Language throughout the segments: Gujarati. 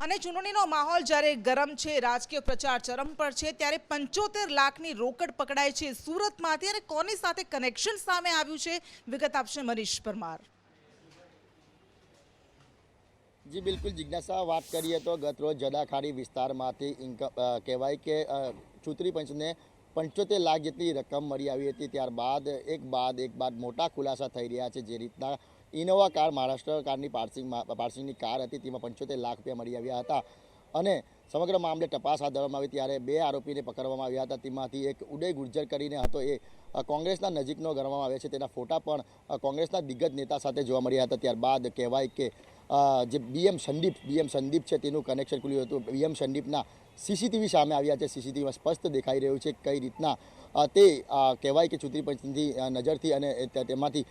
અને ચૂંટણીનો માહોલ જ્યારે ગરમ છે, રાજકીય પ્રચાર ચરમ પર છે, ત્યારે 75 લાખની રોકડ પકડાય છે સુરતમાંથી અને કોની સાથે કનેક્શન સામે આવ્યું છે, વિગત આપશે મનીષ પરમાર। जी बिल्कुल जिज्ञासा बात करिए तो गत रोज जदाखाड़ी विस्तार में कहवाय के चूंटणी पंच ने 75 लाख जेटली रकम मળી આવી હતી। ત્યારબાદ એક બાદ મોટા ખુલાસા થઈ રહ્યા છે। જે રીતના ઇનોવા કાર મહારાષ્ટ્ર કારની પાર્સિંગની કાર હતી, તેમાં 75 લાખ રૂપિયા મળી આવ્યા હતા અને સમગ્ર મામલે તપાસ હાથ ધરવામાં આવી ત્યારે બે આરોપીને પકડવામાં આવ્યા હતા। તેમાંથી એક ઉદય ગુર્જર કરીને હતો, એ કોંગ્રેસના નજીકનો ગણવામાં આવે છે। તેના ફોટા પણ કોંગ્રેસના દિગ્ગજ નેતા સાથે જોવા મળ્યા હતા। ત્યારબાદ કહેવાય કે જે બીએમ સંદીપ છે તેનું કનેક્શન ખુલ્યું હતું। બીએમ સંદીપના સીસીટીવી સામે આવ્યા છે। સીસીટીવીમાં સ્પષ્ટ દેખાઈ રહ્યું છે કઈ રીતના તે કહેવાય કે ચૂંટણી પંચની નજરથી અને તેમાંથી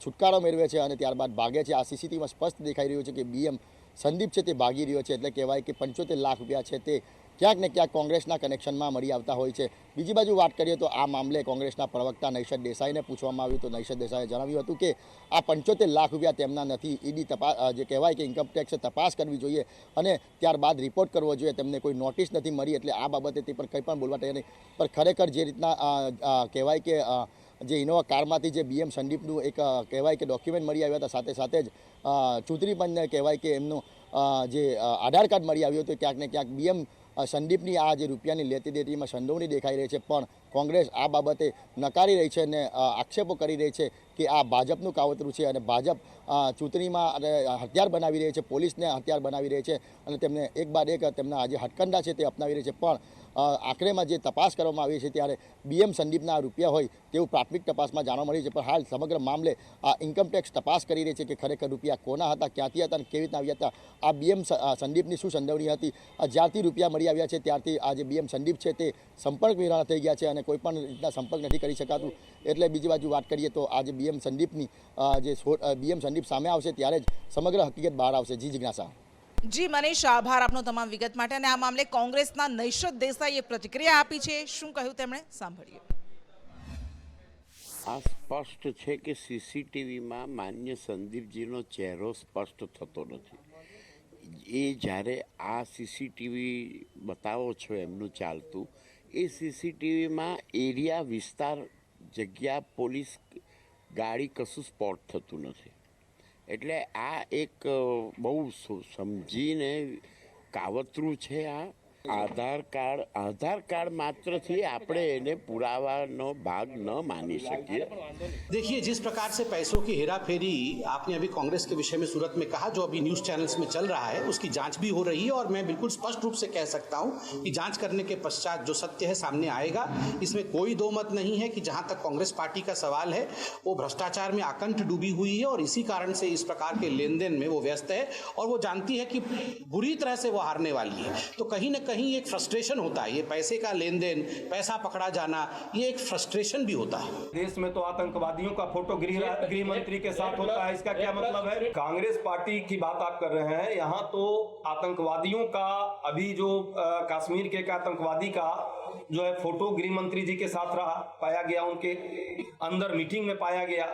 છુટકારો મેળવે છે અને ત્યારબાદ ભાગે છે। આ સીસીટીવીમાં સ્પષ્ટ દેખાઈ રહ્યું છે કે બીએમ સંદીપ છે તે ભાગી રહ્યો છે। એટલે કહેવાય કે 75 લાખ રૂપિયા છે તે ક્યાંક ને ક્યાંક કોંગ્રેસના કનેક્શનમાં મળી આવતા હોય છે। બીજી બાજુ વાત કરીએ તો આ મામલે કોંગ્રેસના પ્રવક્તા નૈશદ દેસાઈને પૂછવામાં આવ્યું તો નૈશદ દેસાઈએ જણાવ્યું હતું કે આ 75 લાખ રૂપિયા તેમના નથી। ઈડી તપાસ જે કહેવાય કે ઇન્કમટેક્સે તપાસ કરવી જોઈએ અને ત્યારબાદ રિપોર્ટ કરવો જોઈએ। તેમને કોઈ નોટિસ નથી મળી એટલે આ બાબતે તે પણ કંઈ પણ બોલવા તૈયાર નહીં। પણ ખરેખર જે રીતના કહેવાય કે જે ઇનોવા કારમાંથી જે બીએમ સંદીપનું એક કહેવાય કે ડોક્યુમેન્ટ મળી આવ્યા હતા, સાથે જ ચૂંટણી પંચને કહેવાય કે એમનું જે આધાર કાર્ડ મળી આવ્યું હતું, ક્યાંક ને ક્યાંક બીએમ સંદીપની આ જે રૂપિયાની લેતી દેતીમાં સંડોવણી દેખાઈ રહી છે। પણ કોંગ્રેસ આ બાબતે નકારી રહી છે અને આક્ષેપો કરી રહી છે કે આ ભાજપનું કાવતરું છે અને ભાજપ ચૂંટણીમાં હથિયાર બનાવી રહી છે, પોલીસને હથિયાર બનાવી રહી છે અને તેમને એક બાદ એક તેમના જે હથકંડા છે તે અપનાવી રહી છે। પણ આખરેમાં જે તપાસ કરવામાં આવી છે ત્યારે બીએમ સંદીપના રૂપિયા હોય તેવું પ્રાથમિક તપાસમાં જાણવા મળ્યું છે। પણ હાલ સમગ્ર મામલે આ ઇન્કમટેક્સ તપાસ કરી રહી છે કે ખરેખર રૂપિયા કોના હતા, ક્યાંથી હતા અને કેવી રીતના આવ્યા હતા। આ બીએમ સંદીપની શું સંડોવણી હતી, જ્યારથી રૂપિયા મળી આવ્યા છે ત્યારથી આ જે બીએમ સંદીપ છે તે સંપર્ક વિહોણા થઈ ગયા છે અને કોઈ પણ રીતના સંપર્ક નથી કરી શકાતું। એટલે બીજી બાજુ વાત કરીએ તો આજે બીએમ સંદીપની જે બીએમ સંદીપ સામે આવશે ત્યારે જ સમગ્ર હકીકત બહાર આવશે। જી जिज्ञासा। જી મનીષ, આભાર આપનો તમામ વિગત માટે। અને આ મામલે કોંગ્રેસના નૈશદ દેસાઈએ પ્રતિક્રિયા આપી છે, શું કહ્યું તેમણે સાંભળીએ। આ સ્પષ્ટ છે કે સીસીટીવીમાં માન્ય સંદીપજીનો ચહેરો સ્પષ્ટ થતો નથી। એ જ્યારે આ સીસીટીવી બતાવો છો એમનું ચાલતું, એ સીસીટીવીમાં એરિયા વિસ્તાર જગ્યા પોલીસ ગાડી કશું સ્પોટ થતું નથી। એટલે આ એક બહુ સમજીને કાવતરું છે। આ आधार कार्ड मात्र थी આપણે એને પુરાવાનો ભાગ ન માની શકીએ। देखिए, जिस प्रकार से पैसों की हेरा फेरी आपने अभी कांग्रेस के विषय में सूरत में कहा, जो अभी न्यूज चैनल्स में चल रहा है, उसकी जांच भी हो रही है और मैं बिल्कुल स्पष्ट रूप से कह सकता हूं कि जांच करने के पश्चात जो सत्य है सामने आएगा। इसमें कोई दो मत नहीं है कि जहां तक कांग्रेस पार्टी का सवाल है वो भ्रष्टाचार में आकंठ डूबी हुई है और इसी कारण से इस प्रकार के लेन देन में वो व्यस्त है और वो जानती है कि बुरी तरह से वो हारने वाली है। तो कहीं ना कहीं एक फ्रस्ट्रेशन होता है, ये पैसे का लेन देन, पैसा पकड़ा जाना, ये एक फ्रस्ट्रेशन भी होता है। देश में तो आतंकवादियों का फोटो गृह मंत्री के साथ होता है, इसका क्या मतलब है? कांग्रेस पार्टी की बात आप कर रहे हैं, यहाँ तो आतंकवादियों का अभी जो कश्मीर के आतंकवादी का जो है फोटो गृह मंत्री जी के साथ रहा, पाया गया, उनके अंदर मीटिंग में पाया गया।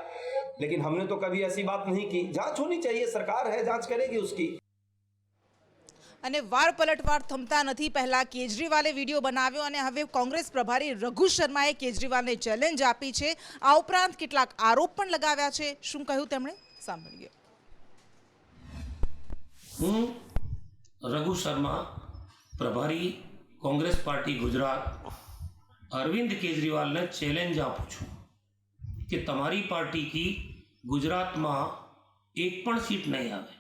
लेकिन हमने तो कभी ऐसी बात नहीं की। जांच होनी चाहिए, सरकार है, जांच करेगी उसकी। અને વાર પલટવાર થમતા નથી। પહેલા કેજરીવાલે વિડીયો બનાવ્યો અને હવે કોંગ્રેસ પ્રભારી રઘુ શર્માએ કેજરીવાલને ચેલેન્જ આપી છે। આ ઉપરાંત કેટલાક આરોપ પણ લગાવ્યા છે, શું કહ્યું તેમણે સાંભળીએ। હું રઘુ શર્મા, પ્રભારી કોંગ્રેસ પાર્ટી ગુજરાત, અરવિંદ કેજરીવાલને ચેલેન્જ આપું છું કે તમારી પાર્ટી की गुजरात में एक पण सीट नहीं आवे।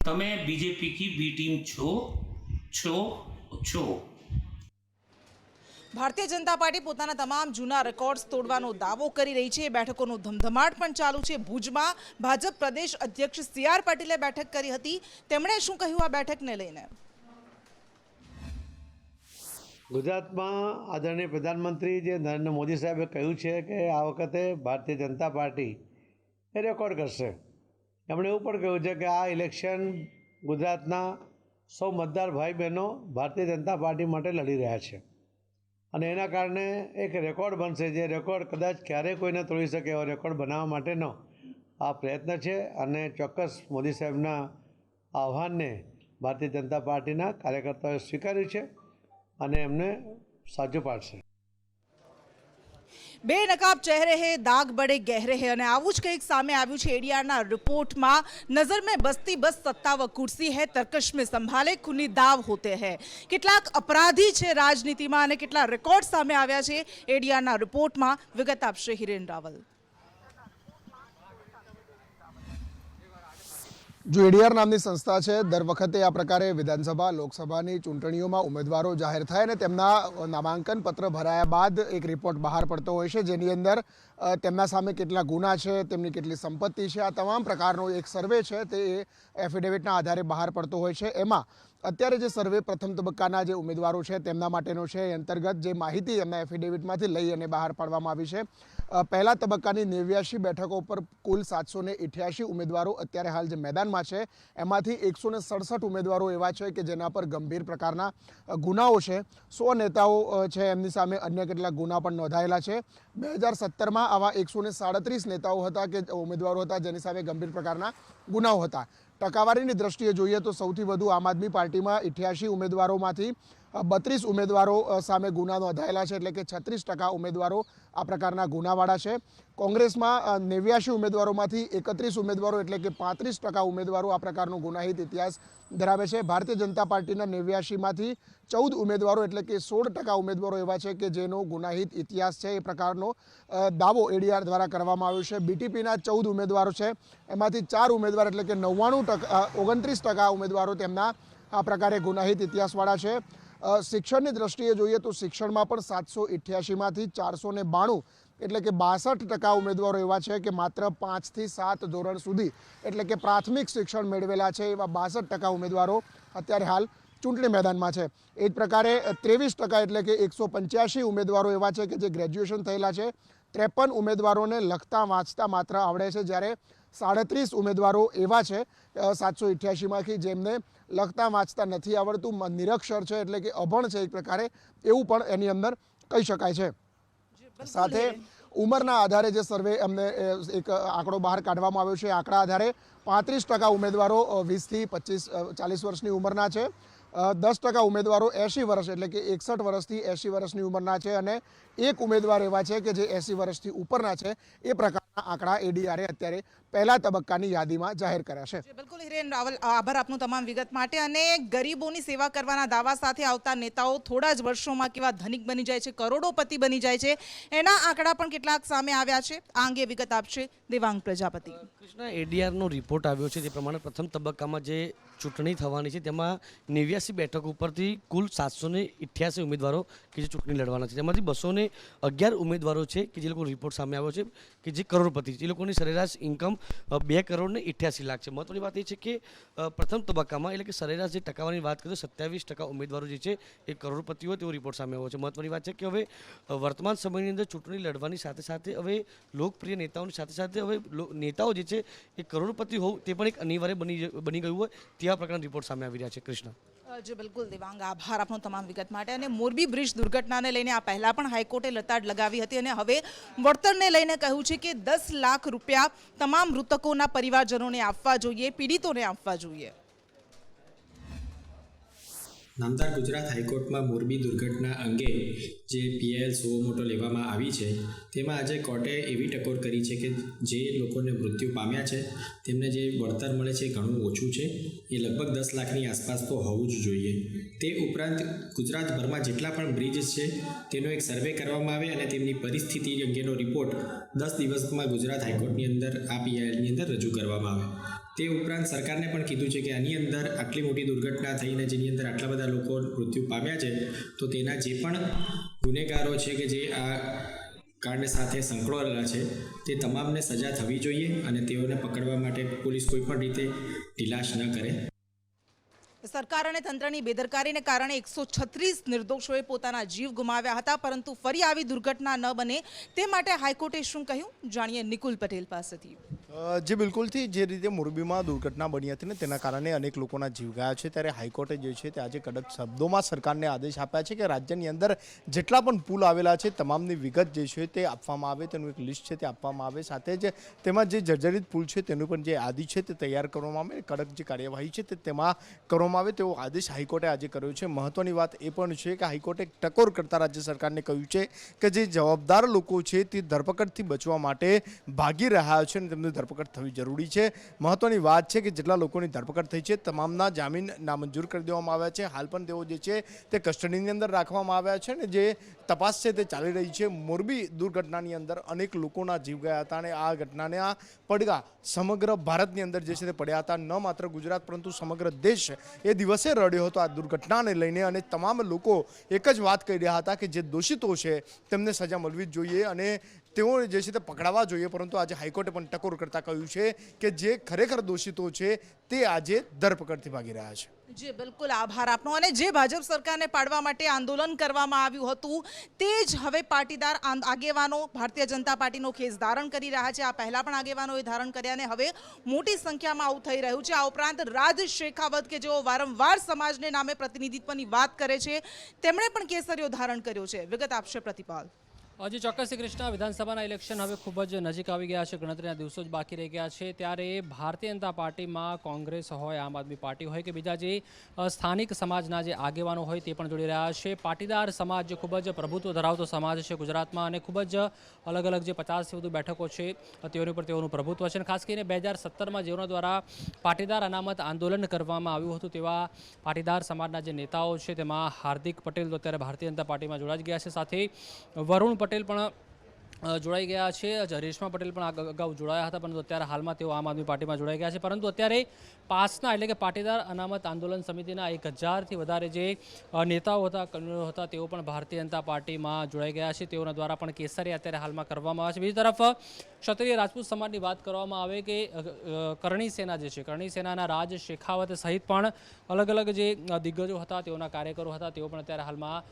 તમે બીજેપી की बी टीम છો। ભારતીય જનતા પાર્ટી પોતાના તમામ જૂના રેકોર્ડ્સ તોડવાનો દાવો કરી રહી છે। બેઠકોનો ધમધમાટ પણ ચાલુ છે। ભુજમાં ભાજપ પ્રદેશ અધ્યક્ષ CR પાટીલે બેઠક કરી હતી। તેમણે શું કહ્યું આ બેઠકને લઈને? ગુજરાતમાં આદરણીય પ્રધાનમંત્રી જે નરેન્દ્ર મોદી સાહેબે કહ્યું છે કે આ વખતે ભારતીય જનતા પાર્ટી એ રેકોર્ડ કરશે। એમણે એવું પણ કહ્યું છે કે આ ઇલેક્શન ગુજરાતના સૌ મતદાર ભાઈ બહેનો ભારતીય જનતા પાર્ટી માટે લડી રહ્યા છે અને એના કારણે એક રેકોર્ડ બનશે, જે રેકોર્ડ કદાચ ક્યારેય કોઈને તોડી શકે એવો રેકોર્ડ બનાવવા માટેનો આ પ્રયત્ન છે અને ચોક્કસ મોદી સાહેબના આહ્વાનને ભારતીય જનતા પાર્ટીના કાર્યકર્તાઓએ સ્વીકાર્યું છે અને એમને સાચું પાડશે. બેનકાબ ચહેરે હે દાગ બડે ગહેરે હે અને આવું જ કંઈક સામે આવ્યું છે એડીઆરના રિપોર્ટમાં. નજર મેં બસતી બસ સત્તા વ કુર્સી હે, તર્કશ મેં સંભાલે ખૂની દાવ હોતે હે. કેટલાક અપરાધી છે રાજનીતિમાં અને કેટલા રેકોર્ડ સામે આવ્યા છે એડીઆરના રિપોર્ટમાં. વિગત આપશે હિરેન રાવલ. જો એડીઆર નામની સંસ્થા છે, દર વખતે આ પ્રકારે વિધાનસભા લોકસભાની ચૂંટણીઓમાં ઉમેદવારો જાહેર થાય અને તેમના નામાંકન પત્ર ભરાયા બાદ એક રિપોર્ટ બહાર પડતો હોય છે, જેની અંદર તેમના સામે કેટલા ગુના છે, તેમની કેટલી સંપત્તિ છે, આ તમામ પ્રકારનો એક સર્વે છે તે એફિડેવિટના આધારે બહાર પડતો હોય છે. એમાં અત્યારે જે સર્વે પ્રથમ તબક્કાના જે ઉમેદવારો છે તેમના માટેનો છે, એ અંતર્ગત જે માહિતી એમના એફિડેવિટમાંથી લઈ અને બહાર પાડવામાં આવી છે. પહેલા તબક્કાની 89 બેઠકો પર કુલ 788 ઉમેદવારો અત્યારે હાલ જે મેદાનમાં છે એમાંથી 167 ઉમેદવારો એવા છે કે જેના પર ગંભીર પ્રકારના ગુનાઓ છે. 100 નેતાઓ છે, એમની સામે અન્ય કેટલાક ગુના પણ નોંધાયેલા છે. 2017માં આવા 137 નેતાઓ હતા કે ઉમેદવારો હતા જેની સામે ગંભીર પ્રકારના ગુનાઓ હતા. ટકાવારીની દ્રષ્ટિએ જોઈએ તો સૌથી વધુ આમ આદમી પાર્ટીમાં 88 ઉમેદવારોમાંથી 32 ઉમેદવારો સામે ગુના નોંધાયેલા છે, એટલે કે 36% ઉમેદવારો આ પ્રકારના ગુનાવાળા છે. કોંગ્રેસમાં 89 ઉમેદવારોમાંથી 31 ઉમેદવારો એટલે કે 35% ઉમેદવારો આ પ્રકારનો ગુનાહિત ઇતિહાસ ધરાવે છે. ભારતીય જનતા પાર્ટીના 89માંથી 14 ઉમેદવારો એટલે કે 16% ઉમેદવારો એવા છે કે જેનો ગુનાહિત ઇતિહાસ છે, એ પ્રકારનો દાવો એડીઆર દ્વારા કરવામાં આવ્યો છે. બીટીપીના 14 ઉમેદવારો છે, એમાંથી 4 ઉમેદવાર એટલે કે 29% ઉમેદવારો તેમના આ પ્રકારે ગુનાહિત ઇતિહાસવાળા છે. શિક્ષણની દ્રષ્ટિએ જોઈએ તો શિક્ષણમાં પણ 788માંથી 492 એટલે કે 62% ઉમેદવારો એવા છે કે માત્ર 5 થી 7 ધોરણ સુધી એટલે કે પ્રાથમિક શિક્ષણ મેળવેલા છે. એવા 62% ઉમેદવારો અત્યારે હાલ ચૂંટણી મેદાનમાં છે. એ જ પ્રકારે 23% એટલે કે 185 ઉમેદવારો એવા છે કે જે ગ્રેજ્યુએશન થયેલા છે. 53 ઉમેદવારોને લખતા વાંચતા માત્ર આવડે છે, જ્યારે 37 ઉમેદવારો એવા છે 788માંથી જેમને લખતા વાંચતા નથી આવડતું, નિરક્ષર છે એટલે કે અભણ છે એક પ્રકારે, એવું પણ એની અંદર કહી શકાય છે. સાથે ઉંમરના આધારે જે સર્વે અમને એક આંકડો બહાર કાઢવામાં આવ્યો છે, આંકડા આધારે 35% ઉમેદવારો 20 થી 40 વર્ષની ઉંમરના છે. 10% ઉમેદવારો 80 વર્ષ એટલે કે 61 વર્ષથી 80 વર્ષની ઉંમરના છે અને એક ઉમેદવાર એવા છે કે જે 80 વર્ષથી ઉપરના છે. એ પ્રકારના આંકડા એડીઆરે અત્યારે પહેલા તબક્કાની યાદીમાં જાહેર કર્યા છે. બિલકુલ હિરેન રાવલ, આભાર આપનો તમામ વિગત માટે. અને ગરીબોની સેવા કરવાના દાવા સાથે આવતા નેતાઓ થોડા જ વર્ષોમાં કેવા ધનિક બની જાય છે, કરોડોપતિ બની જાય છે, એના આંકડા પણ કેટલાક સામે આવ્યા છે. આ અંગે વિગત આપશે દેવાંગ પ્રજાપતિ. કૃષ્ણ, એડીઆરનો રિપોર્ટ આવ્યો છે તે પ્રમાણે પ્રથમ તબક્કામાં જે ચૂંટણી થવાની છે તેમાં 89 બેઠકો ઉપરથી કુલ 788 ઉમેદવારો કે જે ચૂંટણી લડવાના છે, તેમાંથી 211 ઉમેદવારો છે કે જે લોકો રિપોર્ટ સામે આવ્યો છે કે જે કરોડપતિ છે. એ લોકોની સરેરાશ ઇન્કમ 2 કરોડ ને 88 લાખ છે. મહત્વની વાત એ છે કે પ્રથમ તબક્કામાં એટલે કે સરેરાશ જે ટકાવારીની વાત કરીએ 27% ઉમેદવારો જે છે એ કરોડપતિઓ તેવો રિપોર્ટ સામે આવ્યો છે. મહત્વની વાત છે કે હવે વર્તમાન સમયની અંદર ચૂંટણી લડવાની સાથે સાથે હવે લોકપ્રિય નેતાઓની સાથે સાથે હવે નેતાઓ જે છે એ કરોડપતિ હોવું તે પણ એક અનિવાર્ય બની ગયું હોય તેવા પ્રકારના રિપોર્ટ સામે આવી રહ્યા છે. કૃષ્ણ. જી બિલકુલ દેવાંગ, આભાર આપનો તમામ વિગત માટે. અને મોરબી બ્રિજ દુર્ઘટનાને લઈને આ પહેલા પણ હાઈકોર્ટે લતાડ લગાવી હતી અને હવે વળતરને લઈને કહ્યું છે કે 10 લાખ રૂપિયા તમામ મૃતકોના પરિવારજનોને આપવા જોઈએ, પીડિતોને આપવા જોઈએ. નામદાર ગુજરાત હાઈકોર્ટમાં મોરબી દુર્ઘટના અંગે જે પીઆઈએલ સુઓ મોટો લેવામાં આવી છે તેમાં આજે કોર્ટે એવી ટકોર કરી છે કે જે લોકોને મૃત્યુ પામ્યા છે તેમને જે વળતર મળે છે ઘણું ઓછું છે, એ લગભગ 10 લાખની આસપાસ તો હોવું જ જોઈએ. તે ઉપરાંત ગુજરાતભરમાં જેટલા પણ બ્રિજ છે તેનો એક સર્વે કરવામાં આવે અને તેમની પરિસ્થિતિ અંગેનો રિપોર્ટ 10 દિવસમાં ગુજરાત હાઈકોર્ટની અંદર આ પીઆઈએલની અંદર રજૂ કરવામાં આવે. તે ઉપરાંત સરકારને પણ કીધું છે કે આની અંદર આટલી મોટી દુર્ઘટના થઈને જેની અંદર આટલા બધા લોકો મૃત્યુ પામ્યા છે તો તેના જે પણ ગુનેગારો છે કે જે આ કાંડ સાથે સંકળાયેલા છે તે તમામને સજા થવી જોઈએ અને તેઓને પકડવા માટે પોલીસ કોઈ પણ રીતે ઢીલાશ ન કરે. સરકાર અને તંત્રની બેદરકારીને કારણે 136 નિર્દોષોએ પોતાના જીવ ગુમાવ્યા હતા, પરંતુ ફરી આવી દુર્ઘટના ન બને તે માટે હાઈકોર્ટે શું કહ્યું, જાણીએ નિકુલ પટેલ પાસેથી. જે બિલકુલથી જે રીતે મોરબીમાં દુર્ઘટના બની હતી ને તેના કારણે અનેક લોકોના જીવ ગયા છે, ત્યારે હાઈકોર્ટે જે છે તે આજે કડક શબ્દોમાં સરકારને આદેશ આપ્યા છે કે રાજ્યની અંદર જેટલા પણ પુલ આવેલા છે તમામની વિગત જે છે તે આપવામાં આવે, તેનું એક લિસ્ટ છે તે આપવામાં આવે, સાથે જ તેમાં જે જર્જરિત પુલ છે તેનું પણ જે યાદી છે તે તૈયાર કરવામાં આવે, કડક જે કાર્યવાહી છે તે તેમાં કરવામાં આવે તેવો આદેશ હાઈકોર્ટે આજે કર્યો છે. મહત્વની વાત એ પણ છે કે હાઈકોર્ટે ટકોર કરતા રાજ્ય સરકારને કહ્યું છે કે જે જવાબદાર લોકો છે તે ધરપકડથી બચવા માટે ભાગી રહ્યા છે અને તેમની ધરપકડ થવી જરૂરી છે. મહત્વની વાત છે કે જેટલા લોકોની ધરપકડ થઈ છે તમામના જામીન નામંજૂર કરી દેવામાં આવ્યા છે. હાલ પણ તેઓ જે છે તે કસ્ટડીની અંદર રાખવામાં આવ્યા છે અને જે તપાસ છે તે ચાલી રહી છે. મોરબી દુર્ઘટનાની અંદર અનેક લોકોના જીવ ગયા હતા અને આ ઘટનાના પડઘા સમગ્ર ભારતની અંદર જે છે તે પડ્યા હતા. ન માત્ર ગુજરાત પરંતુ સમગ્ર દેશ એ દિવસે રડ્યો હતો આ દુર્ઘટનાને લઈને અને તમામ લોકો એક જ વાત કહી રહ્યા હતા કે જે દોષિતો છે તેમને સજા મળવી જ જોઈએ અને તેઓ જે છે તે પકડાવા જોઈએ. પરંતુ આજે હાઈકોર્ટે પણ ટકોર કરતા કહ્યું છે કે જે ખરેખર દોષિતો છે તે આજે ધરપકડથી ભાગી રહ્યા છે. જી બિલકુલ, આભાર આપનો. અને જે ભાજપ સરકારને પાડવા માટે આંદોલન કરવામાં આવ્યું હતું તે જ હવે પાટીદાર આગેવાનો ભારતીય જનતા પાર્ટીનો ખેસ ધારણ કરી રહ્યા છે. આ પહેલા પણ આગેવાનોએ ધારણ કર્યા અને હવે મોટી સંખ્યામાં આવું થઈ રહ્યું છે. આ ઉપરાંત રાજ શેખાવત કે જેઓ વારંવાર સમાજને નામે પ્રતિનિધિત્વની વાત કરે છે તેમણે પણ કેસરીઓ ધારણ કર્યો છે. વિગત આપશે પ્રતિપાલ. હજી ચોક્કસ કૃષ્ણા, વિધાનસભાના ઇલેક્શન હવે ખૂબ જ નજીક આવી ગયા છે, ગણતરીના દિવસો જ બાકી રહી ગયા છે. ત્યારે ભારતીય જનતા પાર્ટીમાં કોંગ્રેસ હોય, આમ આદમી પાર્ટી હોય કે બીજા જે સ્થાનિક સમાજના જે આગેવાનો હોય તે પણ જોડી રહ્યા છે. પાટીદાર સમાજ જે ખૂબ જ પ્રભુત્વ ધરાવતો સમાજ છે ગુજરાતમાં અને ખૂબ જ અલગ અલગ જે 50થી વધુ બેઠકો છે તેઓની પર તેઓનું પ્રભુત્વ છે. ખાસ કરીને 2017માં જેઓના દ્વારા પાટીદાર અનામત આંદોલન કરવામાં આવ્યું હતું તેવા પાટીદાર સમાજના જે નેતાઓ છે તેમાં હાર્દિક પટેલ તો અત્યારે ભારતીય જનતા પાર્ટીમાં જોડાઈ ગયા છે, સાથે વરુણ પટેલ પણ જોડાઈ ગયા છે, રેશમા પટેલ પણ અગાઉ જોડાયા હતા પરંતુ અત્યારે હાલમાં તેઓ આમ આદમી પાર્ટીમાં જોડાઈ ગયા છે. પરંતુ અત્યારે પાસના એટલે કે પાટીદાર અનામત આંદોલન સમિતિના 1000થી વધારે જે નેતાઓ હતા, કન્વીનરો હતા તેઓ પણ ભારતીય જનતા પાર્ટીમાં જોડાઈ ગયા છે. તેઓના દ્વારા પણ કેસરી અત્યારે હાલમાં કરવામાં આવે છે. બીજી તરફ ક્ષત્રિય રાજપૂત સમાજની વાત કરવામાં આવે કે કરણી સેના જે છે, કરણી સેનાના રાજ શેખાવત સહિત પણ અલગ અલગ જે દિગ્ગજો હતા તેઓના કાર્યકરો હતા તેઓ પણ અત્યારે હાલમાં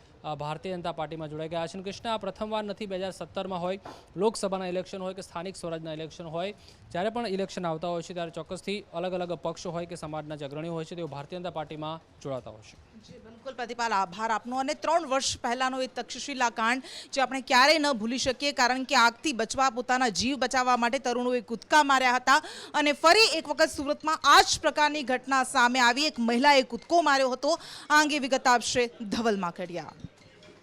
ભારતીય જનતા પાર્ટીમાં જોડાઈ ગયા છે. કૃષ્ણા, પ્રથમવાર નથી 2017માં હોય લોકસભાના ઇલેક્શન હોય કે સ્થાનિક સ્વરાજના ઇલેક્શન હોય, જ્યારે પણ ઇલેક્શન આવતા હોય છે ત્યારે ચોક્કસથી અલગ અલગ પક્ષો હોય કે સમાજના જે અગ્રણીઓ હોય છે તેઓ ભારતીય જનતા પાર્ટીમાં જોડાતા હોય છે. જી બિલકુલ પ્રતિપાલ, આભાર આપનો. અને 3 વર્ષ પહેલાનો એ તક્ષશિલા કાંડ જે આપણે ક્યારેય ન ભૂલી શકીએ, કારણ કે આગથી બચવા, પોતાના જીવ બચાવવા માટે તરુણોએ કૂદકા માર્યા હતા અને ફરી એક વખત સુરતમાં આ જ પ્રકારની ઘટના સામે આવી. એક મહિલાએ કૂદકો માર્યો હતો. આ અંગે વિગત આપશે ધવલ માકડિયા.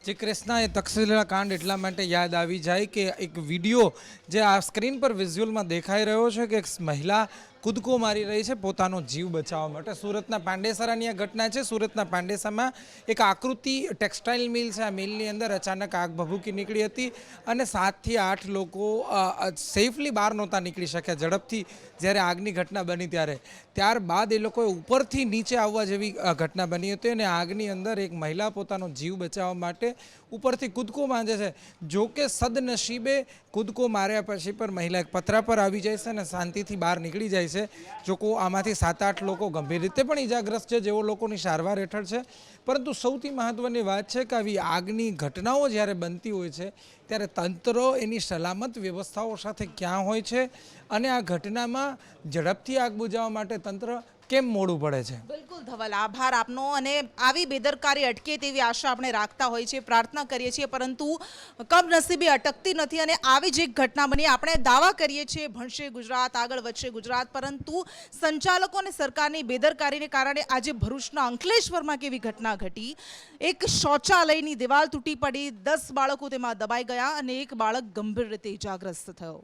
જે કૃષ્ણા, એ તક્ષશિલા કાંડ એટલા માટે યાદ આવી જાય કે એક વિડીયો જે આ સ્ક્રીન પર વિઝ્યુઅલમાં દેખાઈ રહ્યો છે કે એક મહિલા કૂદકો મારી રહી છે પોતાનો જીવ બચાવવા માટે. સુરતના પાંડેસરાની આ ઘટના છે. સુરતના પાંડેસરામાં એક આકૃતિ ટેક્સટાઇલ મિલ છે. આ મિલની અંદર અચાનક આગ ભભૂકી નીકળી હતી અને 7 થી 8 લોકો સેફલી બહાર નહોતા નીકળી શક્યા ઝડપથી જ્યારે આગની ઘટના બની ત્યારે. ત્યારબાદ એ લોકોએ ઉપરથી નીચે આવવા જેવી ઘટના બની હતી અને આગની અંદર એક મહિલા પોતાનો જીવ બચાવવા માટે ઉપરથી કૂદકો માંગે છે. જો કે સદનસીબે કૂદકો માર્યા પછી પણ મહિલા એક પતરા પર આવી જાય છે અને શાંતિથી બહાર નીકળી જાય છે. જોકો આમાંથી 7-8 લોકો ગંભીર રીતે પણ ઈજાગ્રસ્ત છે, જેઓ લોકોની સારવાર હેઠળ છે. પરંતુ સૌથી મહત્ત્વની વાત છે કે આવી આગની ઘટનાઓ જ્યારે બનતી હોય છે ત્યારે તંત્ર એની સલામત વ્યવસ્થાઓ સાથે ક્યાં હોય છે અને આ ઘટનામાં ઝડપથી આગ બુઝાવવા માટે તંત્ર કેમ મોડું પડે છે. બિલકુલ ધવલ, આભાર આપનો. અને આવી બેદરકારી અટકે તેવી આશા આપણે રાખતા હોઈએ છીએ, પ્રાર્થના કરીએ છીએ, પરંતુ કમનસીબે અટકતી નથી. અને આવી જ એક ઘટના બની, આપણે દાવા કરીએ છીએ ભણશે ગુજરાત, આગળ વધશે ગુજરાત, પરંતુ સંચાલકો અને સરકારની બેદરકારીને કારણે આજે ભરૂચના અંકલેશ્વરમાં કેવી ઘટના ઘટી. એક શૌચાલયની દિવાલ તૂટી પડી, 10 બાળકો તેમાં દબાઈ ગયા અને એક બાળક ગંભીર રીતે ઇજાગ્રસ્ત થયો.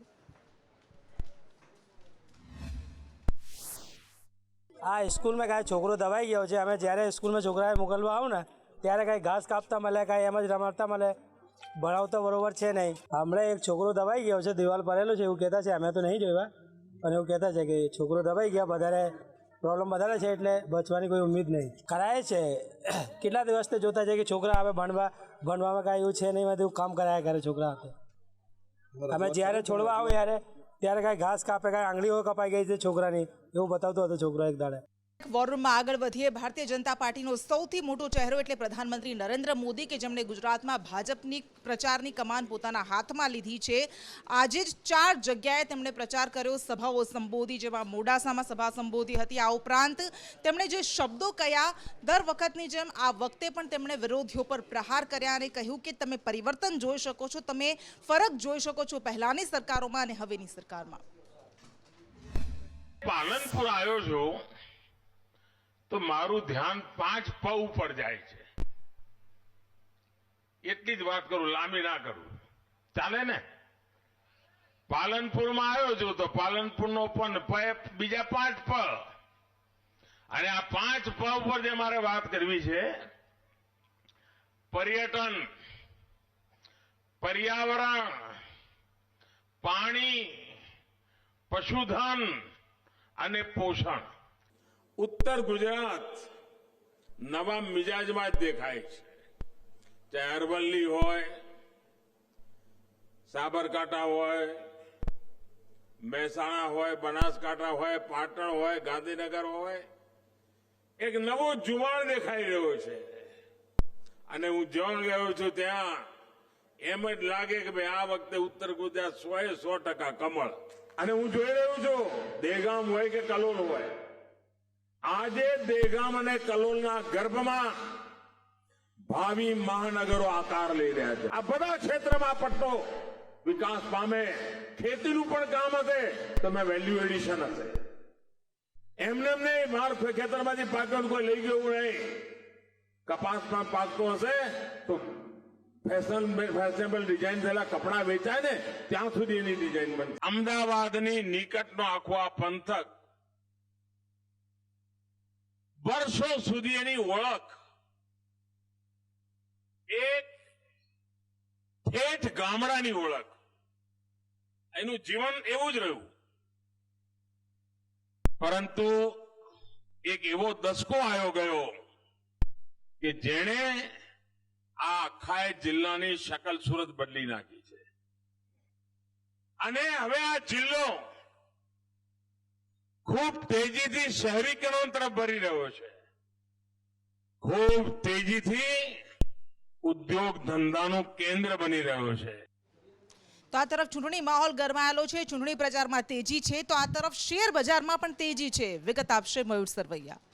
આ સ્કૂલમાં કાંઈ છોકરો દબાઈ ગયો છે. અમે જ્યારે સ્કૂલમાં છોકરાએ મોકલવા આવું ને ત્યારે કાંઈ ઘાસ કાપતા મળે, કાંઈ એમ જ રમાડતા મળે, ભણાવતા બરોબર છે નહીં. હમણાં એક છોકરો દબાઈ ગયો છે, દિવાલ પરેલો છે એવું કહેતા છે. અમે તો નહીં જોયા અને એવું કહેતા છે કે છોકરો દબાઈ ગયા, વધારે પ્રોબ્લેમ વધારે છે એટલે બચવાની કોઈ ઉમ્મીદ નહીં. કરાય છે કેટલા દિવસથી જોતા છે કે છોકરા આવે ભણવામાં કાંઈ એવું છે નહીં, એવું કામ કરાયા કરે છોકરા હાથે. અમે જ્યારે છોડવા આવો ત્યારે કાંઈ ઘાસ કાપે, કાંઈ આંગળીઓ કપાઈ ગઈ છે છોકરાની એવું બતાવતો હતો છોકરો એક દાડે. વોરરૂમમાં આગળ વધીએ. ભારતીય જનતા પાર્ટીનો સૌથી મોટો ચહેરો એટલે પ્રધાનમંત્રી નરેન્દ્ર મોદી કે જેમણે ગુજરાતમાં ભાજપની પ્રચારની કમાન પોતાના હાથમાં લીધી છે. આજે જ 4 જગ્યાએ તેમણે પ્રચાર કર્યો, સભાઓ સંબોધી, જેમાં મોડાસામાં સભા સંબોધી હતી. આ ઉપરાંત તેમણે જે શબ્દો કહ્યા, દર વખતની જેમ આ વખતે પણ તેમણે વિરોધીઓ પર પ્રહાર કર્યા અને કહ્યું કે તમે પરિવર્તન જોઈ શકો છો, તમે ફરક જોઈ શકો છો પહેલાની સરકારોમાં અને હવેની સરકારમાં. પાલનપુર આવ્યો છું તો મારું ધ્યાન 5 પ ઉપર જાય છે. એટલી જ વાત કરું, લાંબી ના કરું, ચાલે ને? પાલનપુરમાં આવ્યો છું તો પાલનપુરનો પણ બીજા 5 પ, અને આ 5 પ ઉપર જે મારે વાત કરવી છે, પર્યટન, પર્યાવરણ, પાણી, પશુધન અને પોષણ. ઉત્તર ગુજરાત નવા મિજાજમાં જ દેખાય છે. ચાહે અરવલ્લી હોય, સાબરકાંઠા હોય, મહેસાણા હોય, બનાસકાંઠા હોય, પાટણ હોય, ગાંધીનગર હોય, એક નવો જુવાળ દેખાઈ રહ્યો છે. અને હું જ્યાં ગયો છું ત્યાં એમ જ લાગે કે ભાઈ આ વખતે ઉત્તર ગુજરાત 100% કમળ. અને હું જોઈ રહ્યો છું, દેગામ હોય કે કલોલ હોય, આજે દેગામ અને કલોલના ગર્ભમાં ભાવિ મહાનગરો આકાર લઈ રહ્યા છે. આ બધા ક્ષેત્રમાં પટ્ટો વિકાસ પામે. ખેતીનું પણ કામ હશે તો વેલ્યુ એડિશન હશે. એમને નહીં માર ખેતરમાંથી પાકવાનું કોઈ લઈ ગયું નહીં. કપાસમાં પાકતો હશે તો ફેશનેબલ ડિઝાઇન થયેલા કપડા વેચાય ને ત્યાં સુધી એની ડિઝાઇન બનશે. અમદાવાદની નિકટનો આખો આ પંથક વર્ષો સુધી એની ઓળખ એક ઠેઠ ગામડાની ઓળખ, એનું જીવન એવું જ રહ્યું. પરંતુ એક એવો દસકો આવ્યો ગયો કે જેણે આ આખા જિલ્લાની શકલ સુરત બદલી નાખી છે. અને હવે આ જિલ્લો ખૂબ તેજીથી શહેરીકરણ તરફ ભરી રહ્યો છે. ખૂબ તેજીથી ઉદ્યોગ ધંધાનું કેન્દ્ર બની રહ્યો છે. તો આ તરફ ચૂંટણી માહોલ ગરમાયેલો છે, ચૂંટણી પ્રચારમાં તેજી છે, તો આ તરફ શેર બજારમાં પણ તેજી છે. વિગત આપશે મયુર સરવૈયા.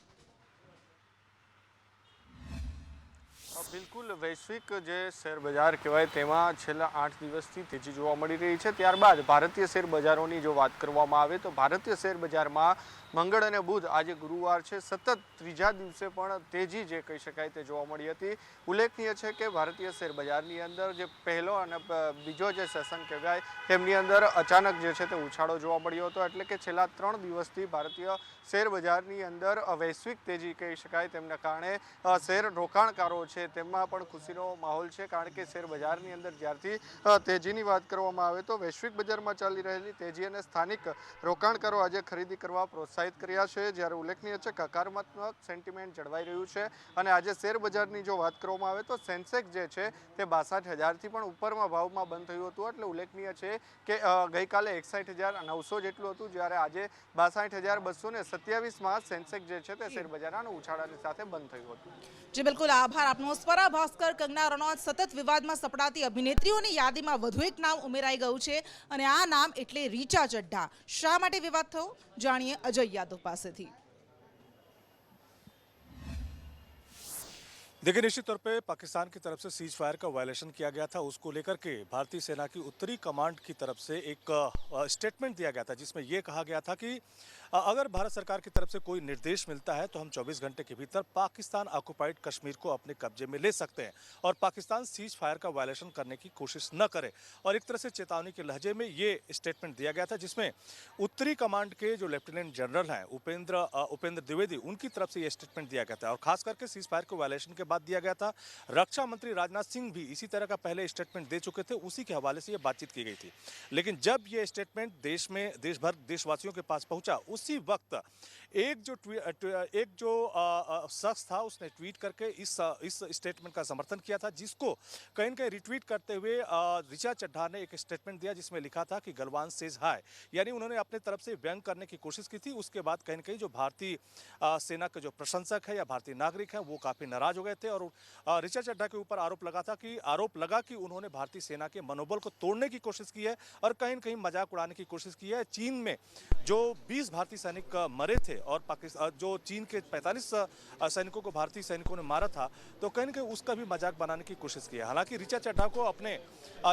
બિલકુલ, વૈશ્વિક જે શેર બજાર કહેવાય તેમાં છેલ્લા 8 દિવસથી તેજી જોવા મળી રહી છે. ત્યારબાદ ભારતીય શેર બજારોની જો વાત કરવામાં આવે તો ભારતીય શેર બજારમાં મંગળ અને બુધ, આજે ગુરુવાર છે, સતત ત્રીજા દિવસે પણ તેજી જે કહી શકાય તે જોવા મળી હતી. ઉલ્લેખનીય છે કે ભારતીય શેર બજારની અંદર જે પહેલો અને બીજો જે સેશન કહેવાય તેમની અંદર અચાનક જે છે તે ઉછાળો જોવા મળ્યો હતો. એટલે કે છેલ્લા 3 દિવસથી ભારતીય શેર બજારની અંદર વૈશ્વિક તેજી કહી શકાય. તેમના કારણે શેર રોકાણકારો છે તેમાં પણ ખુશીનો માહોલ છે. કારણ કે શેર બજારની અંદર જ્યારથી તેજીની વાત કરવામાં આવે તો વૈશ્વિક બજારમાં ચાલી રહેલી તેજી અને સ્થાનિક રોકાણકારો આજે ખરીદી કરવા પ્રોત્સાહિત કર્યા છે. જ્યારે ઉલ્લેખનીય છે કે હકારાત્મક સેન્ટિમેન્ટ જળવાઈ રહ્યું છે. અને આજે શેર બજારની જો વાત કરવામાં આવે તો સેન્સેક્સ જે છે તે 62,000થી પણ ઉપરમાં ભાવમાં બંધ થયું હતું. એટલે ઉલ્લેખનીય છે કે ગઈકાલે 61,900 જેટલું હતું, જ્યારે આજે 62,227માં સેન્સેક્સ જે છે તે શેર બજારના ઉછાળાની સાથે બંધ થયું હતું. જી બિલકુલ, આભાર આપનો. સ્વરા ભાસ્કર, કંગના રનૌત, સતત વિવાદમાં સપડાતી અભિનેત્રીઓની યાદીમાં વધુ એક નામ ઉમેરાઈ ગયું છે અને આ નામ એટલે રીચા ચઢ્ઢા. શા માટે વિવાદ થયો, જાણીએ અજય યાદવ પાસેથી. देखिए, निश्चित तौर पे पाकिस्तान की तरफ से सीज फायर का वायलेशन किया गया था, उसको लेकर के भारतीय सेना की उत्तरी कमांड की तरफ से एक स्टेटमेंट दिया गया था जिसमें यह कहा गया था कि अगर भारत सरकार की तरफ से कोई निर्देश मिलता है तो हम 24 घंटे के भीतर पाकिस्तान ऑक्युपाइड कश्मीर को अपने कब्जे में ले सकते हैं और पाकिस्तान सीज फायर का वायलेशन करने की कोशिश न करे। और एक तरह से चेतावनी के लहजे में ये स्टेटमेंट दिया गया था जिसमें उत्तरी कमांड के जो लेफ्टिनेंट जनरल हैं उपेंद्र द्विवेदी, उनकी तरफ से ये स्टेटमेंट दिया गया था। और खास करके सीज फायर के वायलेशन के बाद दिया गया था। रक्षा मंत्री राजनाथ सिंह भी इसी तरह का पहले स्टेटमेंट दे चुके थे, उसी के हवाले से ये बातचीत की गई थी। लेकिन जब ये स्टेटमेंट देश भर देशवासियों के पास पहुंचा उसी वक्त एक जो शख्स था उसने ट्वीट करके इस स्टेटमेंट का समर्थन किया था, जिसको कहीं न कहीं रिट्वीट करते हुए ऋचा चड्ढा ने एक स्टेटमेंट दिया जिसमें लिखा था कि गलवान सेज हाय, यानी उन्होंने अपने तरफ से व्यंग करने की कोशिश की थी। उसके बाद कहीं न कहीं जो भारतीय सेना के जो प्रशंसक है या भारतीय नागरिक है वो काफ़ी नाराज हो गए थे और ऋचा चड्ढा के ऊपर आरोप लगा कि उन्होंने भारतीय सेना के मनोबल को तोड़ने की कोशिश की है और कहीं न कहीं मजाक उड़ाने की कोशिश की है। चीन में जो 20 भारतीय सैनिक मरे थे और पाकिस्तान जो चीन के 45 सैनिकों को भारतीय सैनिकों ने मारा था, तो कहीं न कहीं उसका भी मजाक बनाने की कोशिश की है। हालांकि ऋचा चड्ढा को अपने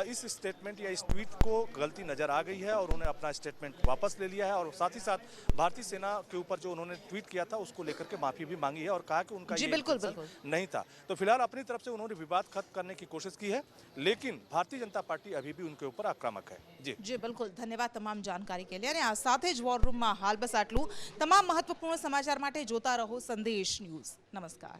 इस स्टेटमेंट या इस ट्वीट को गलती नजर आ गई है और उन्होंने अपना स्टेटमेंट वापस ले लिया है और साथ ही साथ भारतीय सेना के ऊपर जो उन्होंने ट्वीट किया था उसको लेकर के माफी भी मांगी है और कहा कि उनका ये इंटेंशन नहीं था। तो फिलहाल अपनी तरफ से उन्होंने विवाद खत्म करने की कोशिश की है, लेकिन भारतीय जनता पार्टी अभी भी उनके ऊपर आक्रामक है। जी बिल्कुल, धन्यवाद તમામ જાણકારી કે लिए। અને આ સાથે જ વોર રૂમમાં હાલ બસ આટલું। તમામ મહત્વપૂર્ણ સમાચાર માટે જોતા રહો સંદેશ ન્યૂઝ। નમસ્કાર।